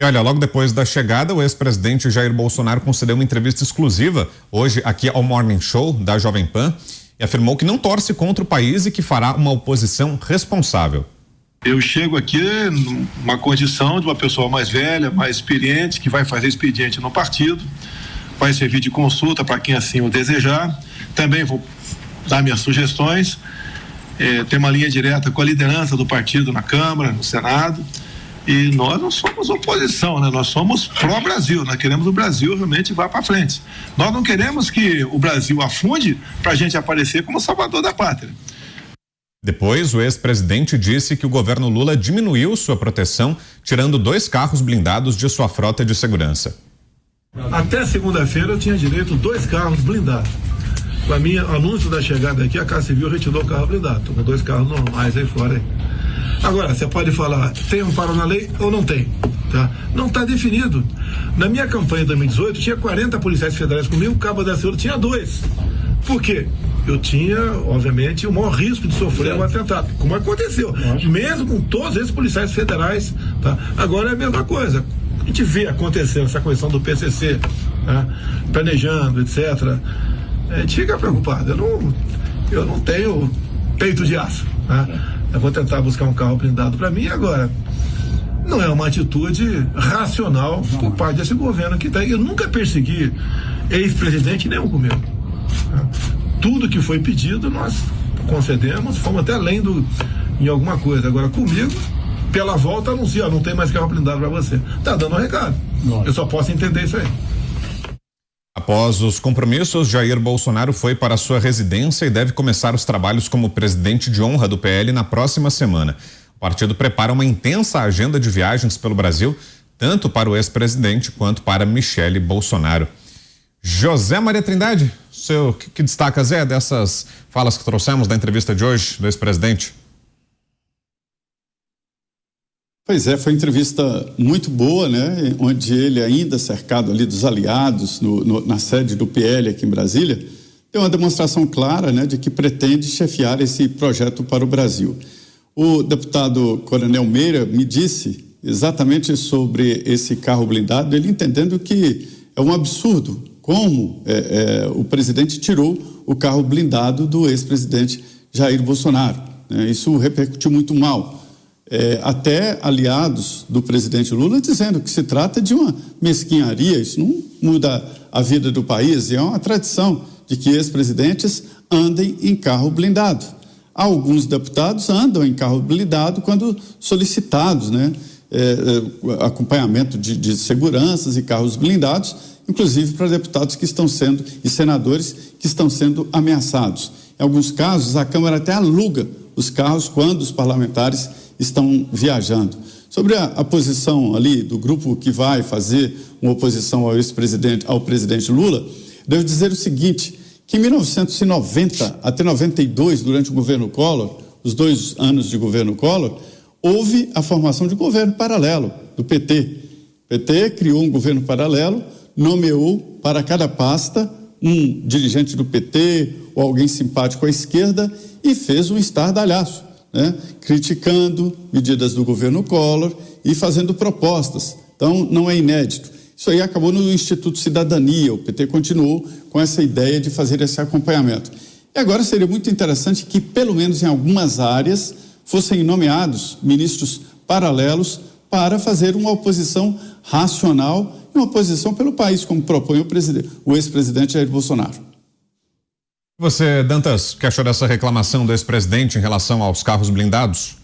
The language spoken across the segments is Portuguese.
Olha, logo depois da chegada, o ex-presidente Jair Bolsonaro concedeu uma entrevista exclusiva hoje aqui ao Morning Show da Jovem Pan e afirmou que não torce contra o país e que fará uma oposição responsável. Eu chego aqui numa condição de uma pessoa mais velha, mais experiente, que vai fazer expediente no partido, vai servir de consulta para quem assim o desejar. Também vou dar minhas sugestões, ter uma linha direta com a liderança do partido na Câmara, no Senado. E nós não somos oposição, né? Nós somos pró-Brasil, nós queremos o Brasil realmente vá para frente. Nós não queremos que o Brasil afunde para a gente aparecer como salvador da pátria. Depois, o ex-presidente disse que o governo Lula diminuiu sua proteção, tirando 2 carros blindados de sua frota de segurança. Até segunda-feira eu tinha direito a 2 carros blindados. Para mim, anúncio da chegada aqui, a Casa Civil retirou o carro blindado. Estou com 2 carros normais aí fora. Agora, você pode falar, tem amparo na lei ou não tem? Tá? Não está definido. Na minha campanha de 2018, tinha 40 policiais federais comigo, o Cabo da Ciúde tinha 2. Por quê? Eu tinha, obviamente, o maior risco de sofrer um atentado, como aconteceu, mesmo com todos esses policiais federais. Tá? Agora é a mesma coisa. A gente vê acontecendo essa questão do PCC, tá? Planejando, etc. A gente fica preocupado. Eu não tenho peito de aço. Tá? Eu vou tentar buscar um carro blindado para mim agora. Não é uma atitude racional por parte desse governo que está aí. Eu nunca persegui ex-presidente nenhum comigo. Tá? Tudo que foi pedido nós concedemos, fomos até além em alguma coisa. Agora comigo, pela volta anuncia, não tem mais carro blindado para você. Tá dando um recado. Eu só posso entender isso aí. Após os compromissos, Jair Bolsonaro foi para sua residência e deve começar os trabalhos como presidente de honra do PL na próxima semana. O partido prepara uma intensa agenda de viagens pelo Brasil, tanto para o ex-presidente quanto para Michele Bolsonaro. José Maria Trindade, o que destaca, Zé, dessas falas que trouxemos da entrevista de hoje do ex-presidente? Pois é, foi uma entrevista muito boa, né? Onde ele, ainda cercado ali dos aliados na sede do PL aqui em Brasília, deu uma demonstração clara, né, de que pretende chefiar esse projeto para o Brasil. O deputado Coronel Meira me disse exatamente sobre esse carro blindado, ele entendendo que é um absurdo como o presidente tirou o carro blindado do ex-presidente Jair Bolsonaro, né? Isso repercutiu muito mal. Até aliados do presidente Lula dizendo que se trata de uma mesquinharia, isso não muda a vida do país, e é uma tradição de que ex-presidentes andem em carro blindado. Alguns deputados andam em carro blindado quando solicitados, né? Acompanhamento de seguranças e carros blindados, inclusive para deputados que estão sendo, e senadores que estão sendo ameaçados. Em alguns casos, a Câmara até aluga os carros quando os parlamentares estão viajando. Sobre a posição ali do grupo que vai fazer uma oposição ao ex-presidente, ao presidente Lula, devo dizer o seguinte, que em 1990 até 92, durante o governo Collor, os 2 anos de governo Collor, houve a formação de um governo paralelo do PT. O PT criou um governo paralelo, nomeou para cada pasta um dirigente do PT ou alguém simpático à esquerda e fez um estardalhaço, né? Criticando medidas do governo Collor e fazendo propostas. Então, não é inédito. Isso aí acabou no Instituto Cidadania, o PT continuou com essa ideia de fazer esse acompanhamento. E agora seria muito interessante que, pelo menos em algumas áreas, fossem nomeados ministros paralelos para fazer uma oposição racional e uma oposição pelo país, como propõe o ex-presidente Jair Bolsonaro. Você, Dantas, o que achou dessa reclamação do ex-presidente em relação aos carros blindados?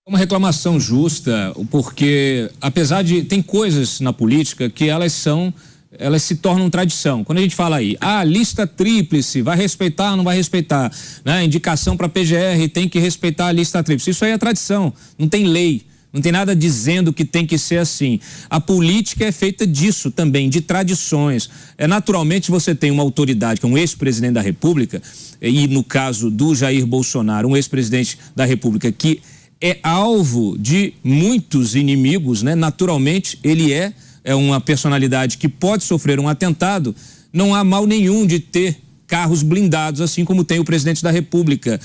Uma reclamação justa, porque apesar de tem coisas na política que elas se tornam tradição. Quando a gente fala aí, lista tríplice, vai respeitar ou não vai respeitar, né? Indicação para PGR, tem que respeitar a lista tríplice. Isso aí é tradição, não tem lei. Não tem nada dizendo que tem que ser assim. A política é feita disso também, de tradições. Naturalmente você tem uma autoridade, que é um ex-presidente da República, e no caso do Jair Bolsonaro, um ex-presidente da República que é alvo de muitos inimigos, né? Naturalmente ele é uma personalidade que pode sofrer um atentado. Não há mal nenhum de ter carros blindados, assim como tem o presidente da República.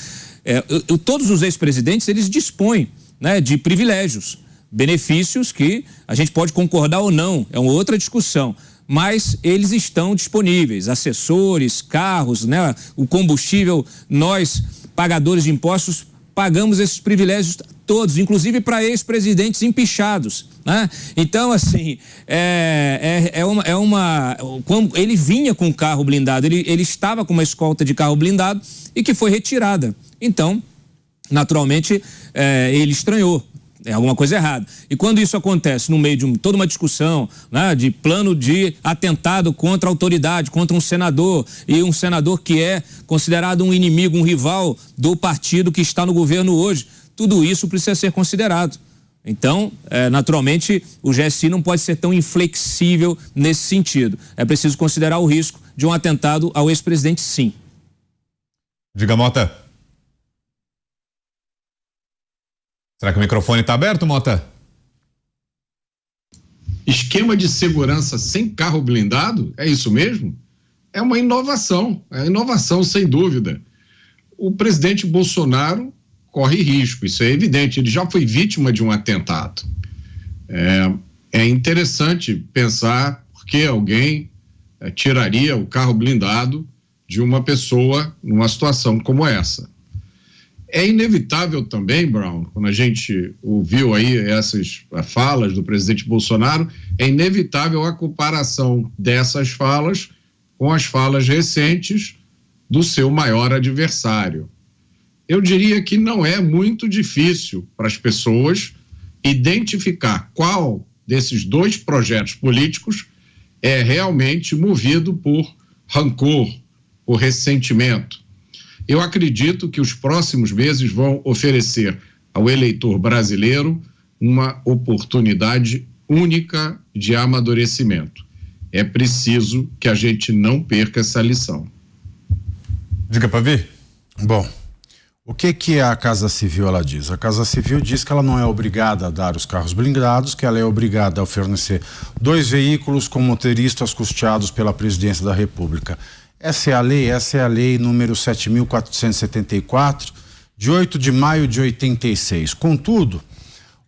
Todos os ex-presidentes, eles dispõem, né, de privilégios. benefícios que a gente pode concordar ou não, é uma outra discussão, mas eles estão disponíveis, assessores, carros, né? O combustível, nós, pagadores de impostos, pagamos esses privilégios todos, inclusive para ex-presidentes empichados, né? Então, assim, quando ele vinha com um carro blindado, ele estava com uma escolta de carro blindado e que foi retirada. Então, naturalmente, ele estranhou. É alguma coisa errada. E quando isso acontece no meio de toda uma discussão, né, de plano de atentado contra a autoridade, contra um senador, e um senador que é considerado um inimigo, um rival do partido que está no governo hoje, tudo isso precisa ser considerado. Então, naturalmente, o GSI não pode ser tão inflexível nesse sentido. É preciso considerar o risco de um atentado ao ex-presidente, sim. Diga, Mota. Será que o microfone está aberto, Mota? Esquema de segurança sem carro blindado? É isso mesmo? É uma inovação sem dúvida. O presidente Bolsonaro corre risco, isso é evidente, ele já foi vítima de um atentado. É interessante pensar por que alguém tiraria o carro blindado de uma pessoa numa situação como essa. É inevitável também, Brown, quando a gente ouviu aí essas falas do presidente Bolsonaro, é inevitável a comparação dessas falas com as falas recentes do seu maior adversário. Eu diria que não é muito difícil para as pessoas identificar qual desses dois projetos políticos é realmente movido por rancor, por ressentimento. Eu acredito que os próximos meses vão oferecer ao eleitor brasileiro uma oportunidade única de amadurecimento. É preciso que a gente não perca essa lição. Diga, Pavi. Bom, o que a Casa Civil ela diz? A Casa Civil diz que ela não é obrigada a dar os carros blindados, que ela é obrigada a fornecer 2 veículos com motoristas custeados pela Presidência da República. Essa é a lei número 7.474, de 8 de maio de 86. Contudo,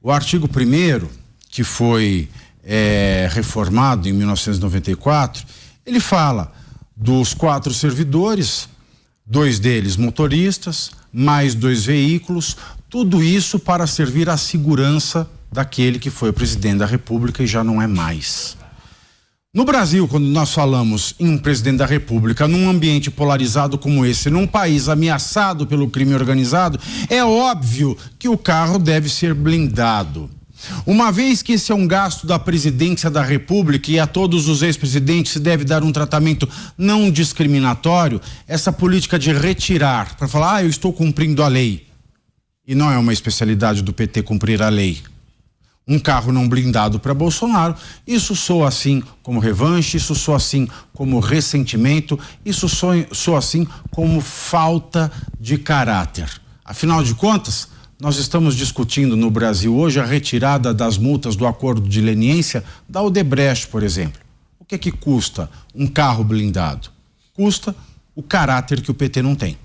o artigo 1º, que foi reformado em 1994, ele fala dos 4 servidores, 2 deles motoristas, mais 2 veículos, tudo isso para servir à segurança daquele que foi o presidente da República e já não é mais. No Brasil, quando nós falamos em um presidente da República, num ambiente polarizado como esse, num país ameaçado pelo crime organizado, é óbvio que o carro deve ser blindado. Uma vez que esse é um gasto da presidência da República e a todos os ex-presidentes se deve dar um tratamento não discriminatório, essa política de retirar, para falar, eu estou cumprindo a lei. E não é uma especialidade do PT cumprir a lei. Um carro não blindado para Bolsonaro, isso soa assim como revanche, isso soa assim como ressentimento, isso soa assim como falta de caráter. Afinal de contas, nós estamos discutindo no Brasil hoje a retirada das multas do acordo de leniência da Odebrecht, por exemplo. O que custa um carro blindado? Custa o caráter que o PT não tem.